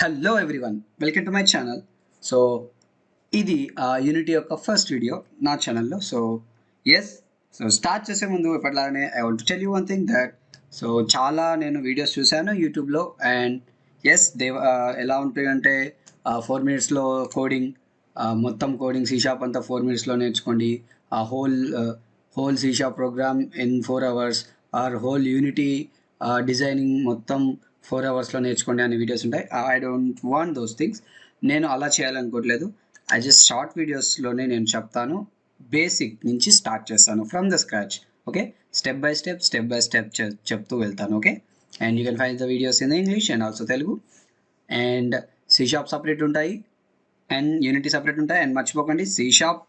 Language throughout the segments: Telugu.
Hello everyone, welcome to my channel. So ఇది యూనిటీ యొక్క ఫస్ట్ వీడియో నా ఛానల్లో. సో స్టార్ట్ చేసే ముందు ఎప్పటిలాగానే I want tell you one thing that చాలా నేను వీడియోస్ చూశాను యూట్యూబ్లో. అండ్ దే ఎలా ఉంటాయంటే 4 మినిట్స్లో కోడింగ్, మొత్తం కోడింగ్ సీషాప్ అంతా 4 మినిట్స్లో నేర్చుకోండి, ఆ whole C sharp program in 4 hours, or whole Unity designing మొత్తం 4 అవర్స్లో నేర్చుకోండి అనే వీడియోస్ ఉంటాయి. I don't want those things. నేను అలా చేయాలనుకోవట్లేదు. ఐ జస్ట్ షార్ట్ వీడియోస్లోనే నేను చెప్తాను, బేసిక్ నుంచి స్టార్ట్ చేస్తాను from the scratch. Okay, step by step చెప్తూ వెళ్తాను. Okay, and you can find the videos in English and also Telugu. And C sharp separate ఉంటాయి అండ్ యూనిటీ సపరేట్ ఉంటాయి. అండ్ మర్చిపోకండి, C sharp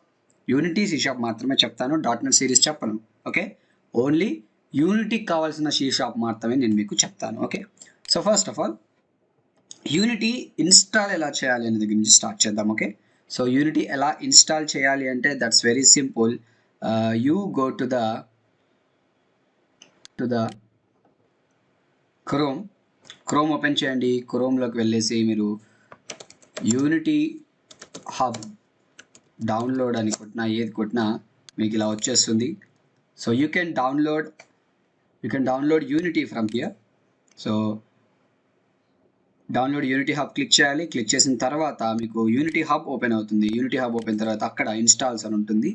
Unity C sharp మాత్రమే చెప్తాను, .NET సిరీస్ చెప్పను. ఓకే, ఓన్లీ యూనిటీకి కావాల్సిన సి షాప్ మాత్రమే నేను మీకు చెప్తాను. Okay, so first of all Unity install ఎలా చేయాలి అనే దగ్గర నుంచి స్టార్ట్ చేద్దాం. ఓకే, సో యూనిటీ ఎలా ఇన్స్టాల్ చేయాలి అంటే that's very simple. You go to the Chrome open చేయండి. క్రోమ్లోకి వెళ్ళేసి మీరు యూనిటీ హబ్ డౌన్లోడ్ అని కొట్టినా, ఏది కొట్టినా మీకు ఇలా వచ్చేస్తుంది. So you can download unity from here. So download unity hub click చేయాలి. క్లిక్ చేసిన తర్వాత మీకు యూనిటీ హబ్ ఓపెన్ అవుతుంది. యూనిటీ హబ్ ఓపెన్ తర్వాత అక్కడ ఇన్స్టాల్స్ అని ఉంటుంది.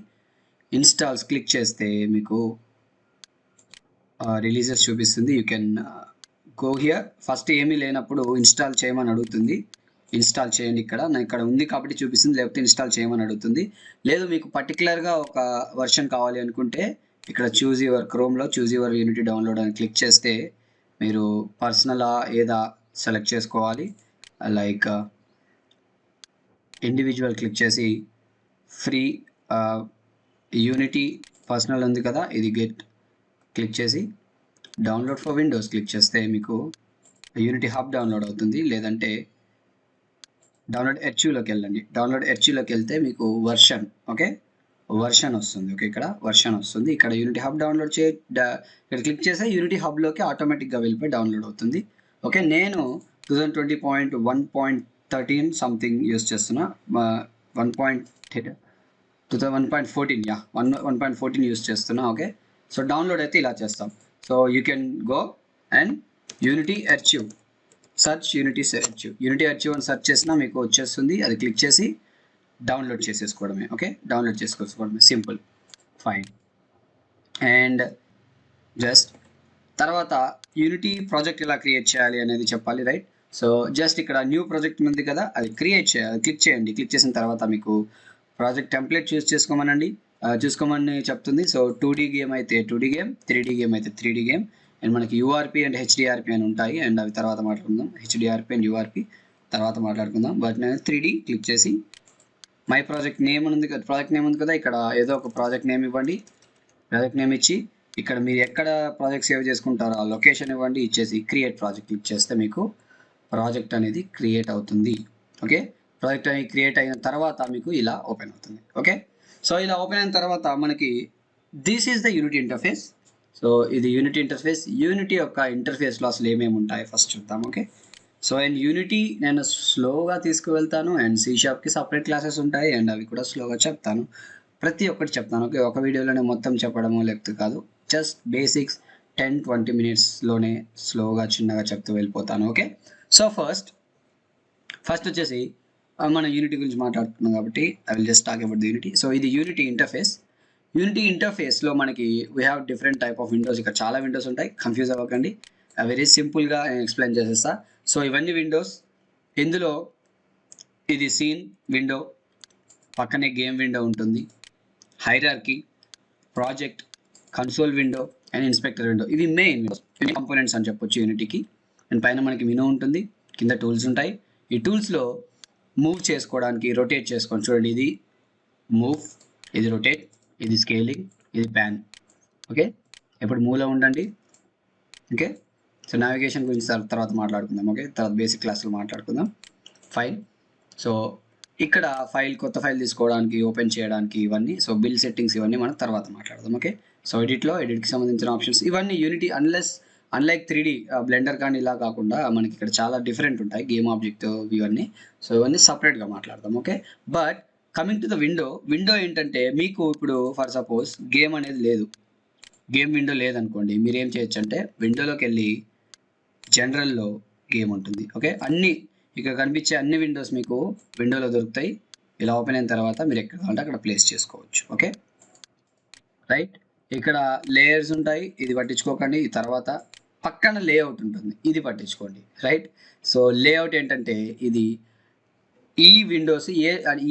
ఇన్స్టాల్స్ క్లిక్ చేస్తే మీకు రిలీజెస్ చూపిస్తుంది. You can go here. First ఏమీ లేనప్పుడు ఇన్స్టాల్ చేయమని అడుగుతుంది. ఇన్స్టాల్ చేయండి. ఇక్కడ ఉంది కాబట్టి చూపిస్తుంది, లేకపోతే ఇన్స్టాల్ చేయమని అడుగుతుంది. లేదు మీకు పర్టికులర్గా ఒక వర్షన్ కావాలి అనుకుంటే ఇక్కడ క్రోమ్లో చూజ్ యువర్ యూనిటీ డౌన్లోడ్ అని క్లిక్ చేస్తే మీరు పర్సనలా ఏదా సెలెక్ట్ చేసుకోవాలి. లైక్ ఇండివిజువల్ క్లిక్ చేసి ఫ్రీ యూనిటీ పర్సనల్ ఉంది కదా, ఇది గెట్ క్లిక్ చేసి డౌన్లోడ్ ఫర్ విండోస్ క్లిక్ చేస్తే మీకు యూనిటీ హబ్ డౌన్లోడ్ అవుతుంది. లేదంటే డౌన్లోడ్ హెచ్యూలోకి వెళ్ళండి. డౌన్లోడ్ హెచ్యూలోకి వెళ్తే మీకు వర్షన్ వస్తుంది. ఓకే, ఇక్కడ వర్షన్ వస్తుంది. ఇక్కడ యూనిటీ హబ్ డౌన్లోడ్ ఇక్కడ క్లిక్ చేస్తే యూనిటీ హబ్లోకి ఆటోమేటిక్గా వెళ్ళిపోయి డౌన్లోడ్ అవుతుంది. ఓకే, నేను 2021.13 సంథింగ్ యూస్ చేస్తున్నా. 1.14 యూస్ చేస్తున్నా. ఓకే, సో డౌన్లోడ్ అయితే ఇలా చేస్తాం. So you can go and Unity hub Unity hub అని సెర్చ్ చేసినా మీకు వచ్చేస్తుంది. అది క్లిక్ చేసి డౌన్లోడ్ చేసేసుకోవడమే. ఓకే, డౌన్లోడ్ చేసుకోవడమే, సింపుల్, ఫైన్. అండ్ జస్ట్ తర్వాత యూనిటీ ప్రాజెక్ట్ ఎలా క్రియేట్ చేయాలి అనేది చెప్పాలి, రైట్? సో జస్ట్ ఇక్కడ న్యూ ప్రాజెక్ట్ ఉంది కదా, అది క్రియేట్ చేయాలి. క్లిక్ చేయండి. క్లిక్ చేసిన తర్వాత మీకు ప్రాజెక్ట్ టెంప్లెట్ చూసుకోమని చెప్తుంది. సో 2D గేమ్ అయితే 2D గేమ్, 3D గేమ్ అయితే 3D గేమ్. అండ్ మనకి యూఆర్పి అండ్ హెచ్డిఆర్పి అని ఉంటాయి. అండ్ అవి తర్వాత మాట్లాడుకుందాం. హెచ్డిఆర్పి అండ్ యూఆర్పి తర్వాత మాట్లాడుకుందాం. బట్ నేను 3D క్లిక్ చేసి మై ప్రాజెక్ట్ నేమ్ ఉంది కదా, ఇక్కడ ఏదో ఒక ప్రాజెక్ట్ నేమ్ ఇవ్వండి. ప్రాజెక్ట్ నేమ్ ఇచ్చి ఇక్కడ మీరు ఎక్కడ ప్రాజెక్ట్ సేవ్ చేసుకుంటారో ఆ లొకేషన్ ఇవ్వండి. ఇచ్చేసి క్రియేట్ ప్రాజెక్ట్ క్లిక్ చేస్తే మీకు ప్రాజెక్ట్ అనేది క్రియేట్ అవుతుంది. ఓకే, ప్రాజెక్ట్ అనేది క్రియేట్ అయిన తర్వాత మీకు ఇలా ఓపెన్ అవుతుంది. ఓకే, సో ఇలా ఓపెన్ అయిన తర్వాత మనకి this is the unity interface. So ఇది యూనిటీ ఇంటర్ఫేస్. యూనిటీ యొక్క ఇంటర్ఫేస్లో అసలు ఏమేమి ఉంటాయి ఫస్ట్ చూద్దాం. ఓకే, సో అండ్ యూనిటీ నేను స్లోగా తీసుకువెళ్తాను. అండ్ సి షాప్కి సపరేట్ క్లాసెస్ ఉంటాయి అండ్ అవి కూడా స్లోగా చెప్తాను. ప్రతి ఒక్కటి చెప్తాను. ఓకే, ఒక వీడియోలోనే మొత్తం చెప్పడము లేకపోతే కాదు, జస్ట్ బేసిక్స్ 10-20 మినిట్స్లోనే స్లోగా చిన్నగా చెప్తూ వెళ్ళిపోతాను. ఓకే, సో ఫస్ట్ వచ్చేసి మనం యూనిటీ గురించి మాట్లాడుతున్నాం కాబట్టి I will just talk about the unity. So ఇది యూనిటీ ఇంటర్ఫేస్. యూనిటీ ఇంటర్ఫేస్లో మనకి we have different type of Windows. ఇక్కడ చాలా విండోస్ ఉంటాయి, కన్ఫ్యూజ్ అవ్వకండి. వెరీ సింపుల్గా నేను ఎక్స్ప్లెయిన్ చేసేస్తా. సో ఇవన్నీ విండోస్. ఇందులో ఇది సీన్ విండో, పక్కనే గేమ్ విండో ఉంటుంది, hierarchy, project, console window and inspector window. ఇవి మెయిన్ కంపోనెంట్స్ అని చెప్పొచ్చు యూనిటీకి. అండ్ పైన మనకి మెనూ ఉంటుంది, కింద టూల్స్ ఉంటాయి. ఈ టూల్స్లో మూవ్ చేసుకోవడానికి, రొటేట్ చేసుకోండి. చూడండి, ఇది మూవ్, ఇది రొటేట్, ఇది స్కేలింగ్, ఇది ప్యాన్. ఓకే, ఇప్పుడు మూవ్లో ఉండండి. ఓకే, సో నావిగేషన్ గురించి తర్వాత మాట్లాడుకుందాం. ఓకే, తర్వాత బేసిక్ క్లాస్లో మాట్లాడుకుందాం. ఫైల్. సో ఇక్కడ కొత్త ఫైల్ తీసుకోవడానికి, ఓపెన్ చేయడానికి ఇవన్నీ. సో బిల్ సెట్టింగ్స్ ఇవన్నీ మనం తర్వాత మాట్లాడదాం. ఓకే, సో ఎడిట్కి సంబంధించిన ఆప్షన్స్ ఇవన్నీ unity. Unless unlike 3D blender కానీ ఇలా కాకుండా మనకి ఇక్కడ చాలా డిఫరెంట్ ఉంటాయి గేమ్ ఆబ్జెక్ట్ ఇవన్నీ. సో ఇవన్నీ సపరేట్గా మాట్లాడదాం. Okay, but coming to the window ఏంటంటే మీకు ఇప్పుడు ఫర్ సపోజ్ గేమ్ అనేది లేదు, గేమ్ విండో లేదనుకోండి, మీరు ఏం చేయొచ్చు అంటే విండోలోకి వెళ్ళి జనరల్లో గేమ్ ఉంటుంది. ఓకే, అన్ని ఇక్కడ కనిపించే అన్ని విండోస్ మీకు విండోలో దొరుకుతాయి. ఇలా ఓపెన్ అయిన తర్వాత మీరు ఎక్కడ కావాలంటే అక్కడ ప్లేస్ చేసుకోవచ్చు. ఓకే రైట్, ఇక్కడ లేయర్స్ ఉంటాయి, ఇది పట్టించుకోకండి. ఈ తర్వాత పక్కన లేఅవుట్ ఉంటుంది, ఇది పట్టించుకోండి. రైట్, సో లేఅవుట్ ఏంటంటే ఇది ఈ విండోస్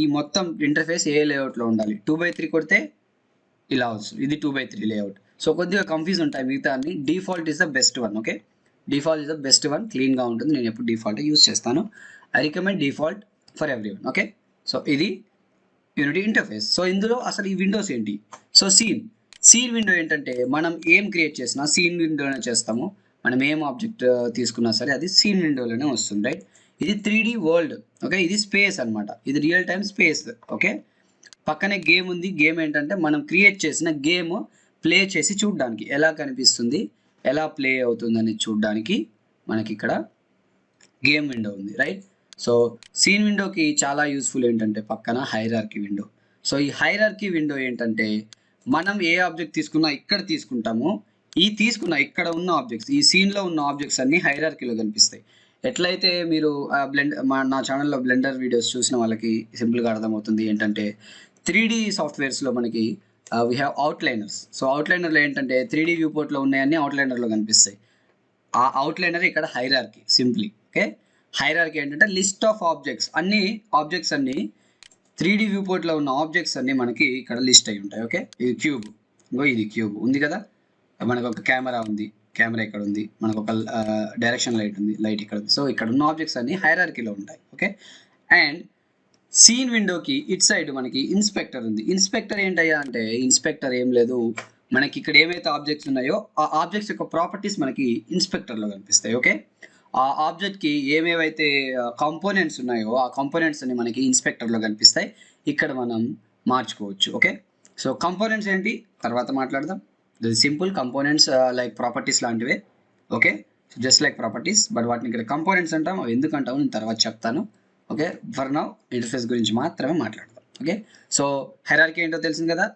ఈ మొత్తం ఇంటర్ఫేస్ ఏ లేఅవుట్లో ఉండాలి. 2x3 కొడితే ఇలా వస్తుంది, ఇది 2x3 లేఅవుట్. సో కొద్దిగా కన్ఫ్యూజ్ ఉంటాయి మిగతా అన్ని. Default is the best one. Okay, default is the best one, క్లీన్గా ఉంటుంది. నేను ఎప్పుడు డిఫాల్ట్ యూస్ చేస్తాను. I recommend default for every one. Okay, so ఇది యూనిటీ ఇంటర్ఫేస్. సో ఇందులో అసలు ఈ విండోస్ ఏంటి? సో సీన్ విండో ఏంటంటే మనం ఏం క్రియేట్ చేసినా సీన్ విండోలోనే చేస్తాము. మనం ఏం ఆబ్జెక్ట్ తీసుకున్నా సరే అది సీన్ విండోలోనే వస్తుంది. రైట్, ఇది 3D వరల్డ్. ఓకే, ఇది స్పేస్ అనమాట, ఇది రియల్ టైమ్ స్పేస్. ఓకే, పక్కనే గేమ్ ఉంది. గేమ్ ఏంటంటే మనం క్రియేట్ చేసిన గేమ్ ప్లే చేసి చూడడానికి ఎలా కనిపిస్తుంది, ఎలా ప్లే అవుతుందని చూడడానికి మనకి ఇక్కడ గేమ్ విండో ఉంది. రైట్, సో సీన్ విండోకి చాలా యూస్ఫుల్ ఏంటంటే పక్కన హైరార్కీ విండో. సో ఈ హైరార్కీ విండో ఏంటంటే మనం ఏ ఆబ్జెక్ట్ తీసుకున్నా ఇక్కడ తీసుకుంటాము, ఈ తీసుకున్న ఇక్కడ ఉన్న ఆబ్జెక్ట్స్, ఈ సీన్లో ఉన్న ఆబ్జెక్ట్స్ అన్ని హైరార్కీలో కనిపిస్తాయి. ఎట్లయితే మీరు నా ఛానల్లో బ్లెండర్ వీడియోస్ చూసిన వాళ్ళకి సింపుల్గా అర్థమవుతుంది ఏంటంటే 3D సాఫ్ట్వేర్స్లో మనకి వీ హ్యావ్ అవుట్లైనర్స్. సో అవుట్లైనర్లో ఏంటంటే 3D వ్యూ పోర్ట్లో ఉన్నాయన్నీ అవుట్లైనర్లో కనిపిస్తాయి. ఆ అవుట్లైనర్ ఇక్కడ హైరార్కీ సింప్లీ. ఓకే, హైరార్కీ ఏంటంటే లిస్ట్ ఆఫ్ ఆబ్జెక్ట్స్, అన్ని ఆబ్జెక్ట్స్ అన్ని 3D వ్యూ పోర్ట్లో ఉన్న ఆబ్జెక్ట్స్ అన్ని మనకి ఇక్కడ లిస్ట్ అయి ఉంటాయి. ఓకే, ఇది క్యూబ్, ఇంకో ఇది క్యూబ్ ఉంది కదా, మనకు ఒక కెమెరా ఉంది, కెమెరా ఇక్కడ ఉంది, మనకు ఒక డైరెక్షన్ లైట్ ఉంది, లైట్ ఇక్కడ ఉంది. సో ఇక్కడ ఉన్న ఆబ్జెక్ట్స్ అన్ని హైరార్కీలో ఉంటాయి. ఓకే, అండ్ సీన్ విండోకి ఇట్ సైడ్ మనకి ఇన్స్పెక్టర్ ఉంది. ఇన్స్పెక్టర్ ఏంటయ్యా అంటే ఇన్స్పెక్టర్ ఏం లేదు, మనకి ఇక్కడ ఏమైతే ఆబ్జెక్ట్స్ ఉన్నాయో ఆ ఆబ్జెక్ట్స్ యొక్క ప్రాపర్టీస్ మనకి ఇన్స్పెక్టర్లో కనిపిస్తాయి. ఓకే, ఆ ఆబ్జెక్ట్కి ఏమేవైతే కాంపోనెంట్స్ ఉన్నాయో ఆ కాంపోనెంట్స్ అన్ని మనకి ఇన్స్పెక్టర్లో కనిపిస్తాయి. ఇక్కడ మనం మార్చుకోవచ్చు. ఓకే, సో కాంపోనెంట్స్ ఏంటి తర్వాత మాట్లాడదాం. సింపుల్ కంపోనెంట్స్ లైక్ ప్రాపర్టీస్ లాంటివే. Okay, so just like properties, but వాటిని ఇక్కడ కంపోనెంట్స్ అంటాం. అవి ఎందుకంటాము నేను తర్వాత చెప్తాను. ఓకే, ఫర్ నౌ ఇంటర్ఫేస్ గురించి మాత్రమే మాట్లాడదాం. ఓకే, సో హైరార్కీ ఏంటో తెలిసింది కదా,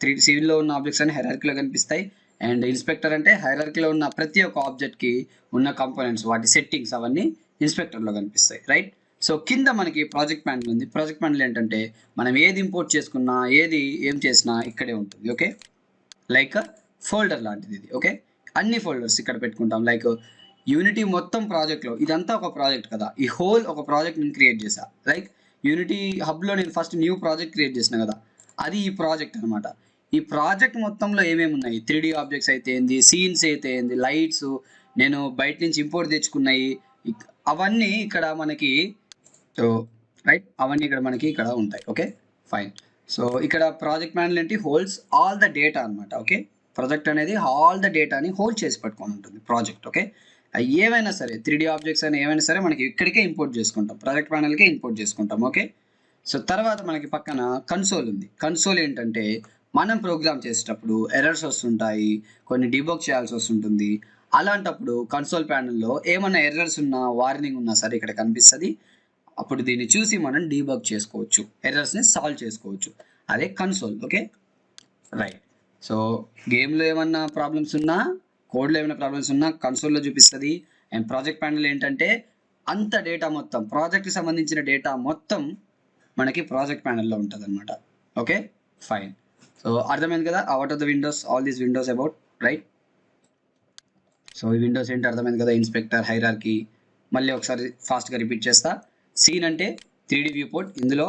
3D సివిల్లో ఉన్న ఆబ్జెక్ట్స్ అన్ని హైరార్కీలో కనిపిస్తాయి. అండ్ ఇన్స్పెక్టర్ అంటే హైరార్కీలో ఉన్న ప్రతి ఒక్క ఆబ్జెక్ట్కి ఉన్న కంపోనెంట్స్, వాటి సెట్టింగ్స్ అవన్నీ ఇన్స్పెక్టర్లో కనిపిస్తాయి. రైట్, సో కింద మనకి ప్రాజెక్ట్ ప్యానల్ ఉంది. ప్రాజెక్ట్ ప్యానల్ ఏంటంటే మనం ఏది ఇంపోర్ట్ చేసుకున్నా ఏది ఏం చేసినా ఇక్కడే ఉంటుంది. ఓకే, లైక్ ఫోల్డర్ లాంటిది ఇది. ఓకే, అన్ని ఫోల్డర్స్ ఇక్కడ పెట్టుకుంటాం. లైక్ యూనిటీ మొత్తం ప్రాజెక్ట్లో ఇదంతా ఒక ప్రాజెక్ట్ కదా, ఈ హోల్ ఒక ప్రాజెక్ట్ నేను క్రియేట్ చేశా. లైక్ యూనిటీ హబ్లో నేను ఫస్ట్ న్యూ ప్రాజెక్ట్ క్రియేట్ చేసిన కదా, అది ఈ ప్రాజెక్ట్ అనమాట. ఈ ప్రాజెక్ట్ మొత్తంలో ఏమేమి ఉన్నాయి, 3D ఆబ్జెక్ట్స్ అయితే ఏంది, సీన్స్ అయితే ఏంది, లైట్స్, నేను బయట నుంచి ఇంపోర్ట్ తెచ్చుకున్నాయి, అవన్నీ ఇక్కడ మనకి రైట్, అవన్నీ ఇక్కడ మనకి ఇక్కడ ఉంటాయి. ఓకే ఫైన్, సో ఇక్కడ ప్రాజెక్ట్ మేనేజర్ ఏంటి, హోల్డ్స్ ఆల్ ద డేటా అనమాట. ఓకే, ప్రాజెక్ట్ అనేది ఆల్ ద డేటాని హోల్డ్ చేసి పట్టుకొని ఉంటుంది ప్రాజెక్ట్. ఓకే, ఏవైనా సరే 3D ఆబ్జెక్ట్స్ అని ఏమైనా సరే మనకి ఇక్కడికే ఇంపోర్ట్ చేసుకుంటాం, ప్రాజెక్ట్ ప్యానల్కే ఇంపోర్ట్ చేసుకుంటాం. ఓకే, సో తర్వాత మనకి పక్కన కన్సోల్ ఉంది. కన్సోల్ ఏంటంటే మనం ప్రోగ్రామ్ చేసేటప్పుడు ఎర్రర్స్ వస్తుంటాయి, కొన్ని డీబగ్ చేయాల్సి వస్తుంటుంది. అలాంటప్పుడు కన్సోల్ ప్యానల్లో ఏమైనా ఎర్రర్స్ ఉన్నా వార్నింగ్ ఉన్నా సరే ఇక్కడ కనిపిస్తుంది. అప్పుడు దీన్ని చూసి మనం డీబగ్ చేసుకోవచ్చు, ఎర్రర్స్ని సాల్వ్ చేసుకోవచ్చు. అదే కన్సోల్. ఓకే రైట్, సో గేమ్లో ఏమన్నా ప్రాబ్లమ్స్ ఉన్నా, కోడ్లో ఏమైనా ప్రాబ్లమ్స్ ఉన్నా కన్సోల్లో చూపిస్తుంది. అండ్ ప్రాజెక్ట్ ప్యానల్ ఏంటంటే అంత డేటా మొత్తం, ప్రాజెక్ట్కి సంబంధించిన డేటా మొత్తం మనకి ప్రాజెక్ట్ ప్యానల్లో ఉంటుంది అనమాట. ఓకే ఫైన్, సో అర్థమైంది కదా what are the windows, all these windows about. Right, so ఈ విండోస్ ఏంటి అర్థమైంది కదా, ఇన్స్పెక్టర్, హైరార్కీ. మళ్ళీ ఒకసారి ఫాస్ట్గా రిపీట్ చేస్తా. సీన్ అంటే 3D వ్యూ పోర్ట్, ఇందులో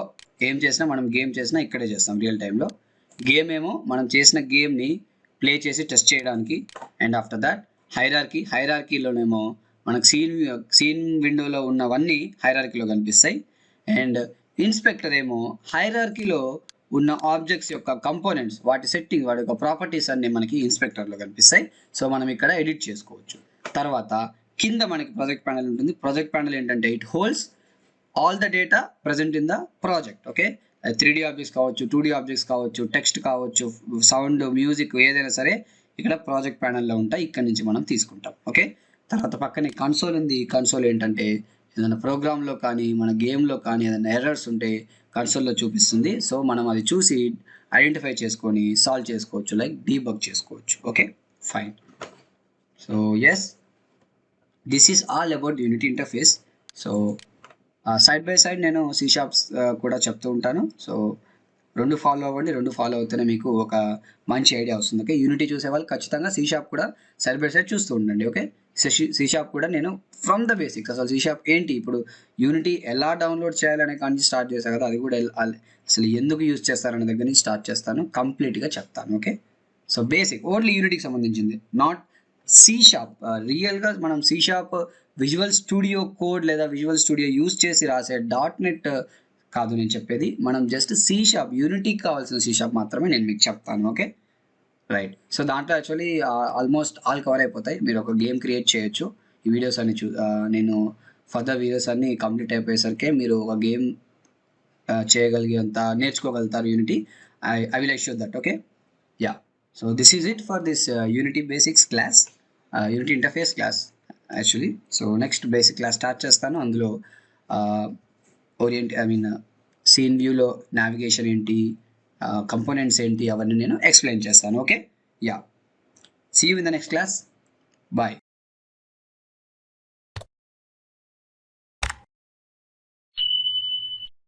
ఏం చేసినా మనం గేమ్ చేసినా ఇక్కడే చేస్తాం రియల్ టైంలో. గేమ్ ఏమో మనం చేసిన గేమ్ని ప్లే చేసి టెస్ట్ చేయడానికి. అండ్ ఆఫ్టర్ దాట్ హైరార్కీలోనేమో మనకు సీన్ విండోలో ఉన్నవన్నీ హైరార్కీలో కనిపిస్తాయి. అండ్ ఇన్స్పెక్టర్ ఏమో హైరార్కీలో ఉన్న ఆబ్జెక్ట్స్ యొక్క కంపోనెంట్స్, వాటి సెట్టింగ్, వాటి యొక్క ప్రాపర్టీస్ అన్నీ మనకి ఇన్స్పెక్టర్లో కనిపిస్తాయి. సో మనం ఇక్కడ ఎడిట్ చేసుకోవచ్చు. తర్వాత కింద మనకి ప్రాజెక్ట్ ప్యానల్ ఉంటుంది. ప్రాజెక్ట్ ప్యానల్ ఏంటంటే it holds all the data present in the project. Okay, 3D objects కావచ్చు, 2D ఆబ్జెక్ట్స్ కావచ్చు, టెక్స్ట్ కావచ్చు, సౌండ్, మ్యూజిక్, ఏదైనా సరే ఇక్కడ ప్రాజెక్ట్ ప్యానల్లో ఉంటాయి, ఇక్కడ నుంచి మనం తీసుకుంటాం. ఓకే, తర్వాత పక్కనే కన్సోల్ ఉంది. కన్సోల్ ఏంటంటే ఏదైనా ప్రోగ్రామ్లో కానీ మన గేమ్లో కానీ ఏదైనా ఎర్రర్స్ ఉంటే కన్సోల్లో చూపిస్తుంది. సో మనం అది చూసి ఐడెంటిఫై చేసుకొని సాల్వ్ చేసుకోవచ్చు, లైక్ డీబగ్ చేసుకోవచ్చు. Okay fine. So yes, this is all about Unity interface. So side by side నేను సి షార్ప్స్ కూడా చెప్తూ ఉంటాను. సో రెండు ఫాలో అవ్వండి, రెండు ఫాలో అవుతూనే మీకు ఒక మంచి ఐడియా వస్తుంది. ఓకే, యూనిటీ చూసే వాళ్ళు ఖచ్చితంగా సి షార్ప్ కూడా సైడ్ బై సైడ్ చూస్తూ ఉండండి. ఓకే, సి షార్ప్ కూడా నేను ఫ్రమ్ ద బేసిక్స్, అసలు సి షార్ప్ ఏంటి, ఇప్పుడు యూనిటీ ఎలా డౌన్లోడ్ చేయాలనే కానీ స్టార్ట్ చేశాను కదా, అది కూడా అసలు ఎందుకు యూజ్ చేస్తారనే దగ్గర నుంచి స్టార్ట్ చేస్తాను, కంప్లీట్గా చెప్తాను. ఓకే, సో బేసిక్ ఓన్లీ యూనిటీకి సంబంధించింది, నాట్ సి షార్ప్. రియల్గా మనం C sharp Visual Studio Code లేదా విజువల్ స్టూడియో యూజ్ చేసి రాసే .NET కాదు నేను చెప్పేది, మనం జస్ట్ సి షార్ప్ యూనిటీకి కావాల్సిన సి షార్ప్ మాత్రమే నేను మీకు చెప్తాను. Okay right. సో దాంట్లో యాక్చువల్లీ ఆల్మోస్ట్ ఆల్ కవర్ అయిపోతాయి. మీరు ఒక గేమ్ క్రియేట్ చేయొచ్చు. ఈ వీడియోస్ అన్ని నేను ఫర్దర్ వీడియోస్ అన్ని కంప్లీట్ అయిపోయేసరికి మీరు ఒక గేమ్ చేయగలిగేంత నేర్చుకోగలుగుతారు Unity. I will assure that. Okay yeah. So this is it for this Unity basics class, Unity interface class actually. So next basic class start చేస్తాను. అందులో సీన్ వ్యూలో నావిగేషన్ ఏంటి, కంపోనెంట్స్ ఏంటి, అవన్నీ నేను ఎక్స్ప్లెయిన్ చేస్తాను. Okay yeah, see you in the next class. Bye.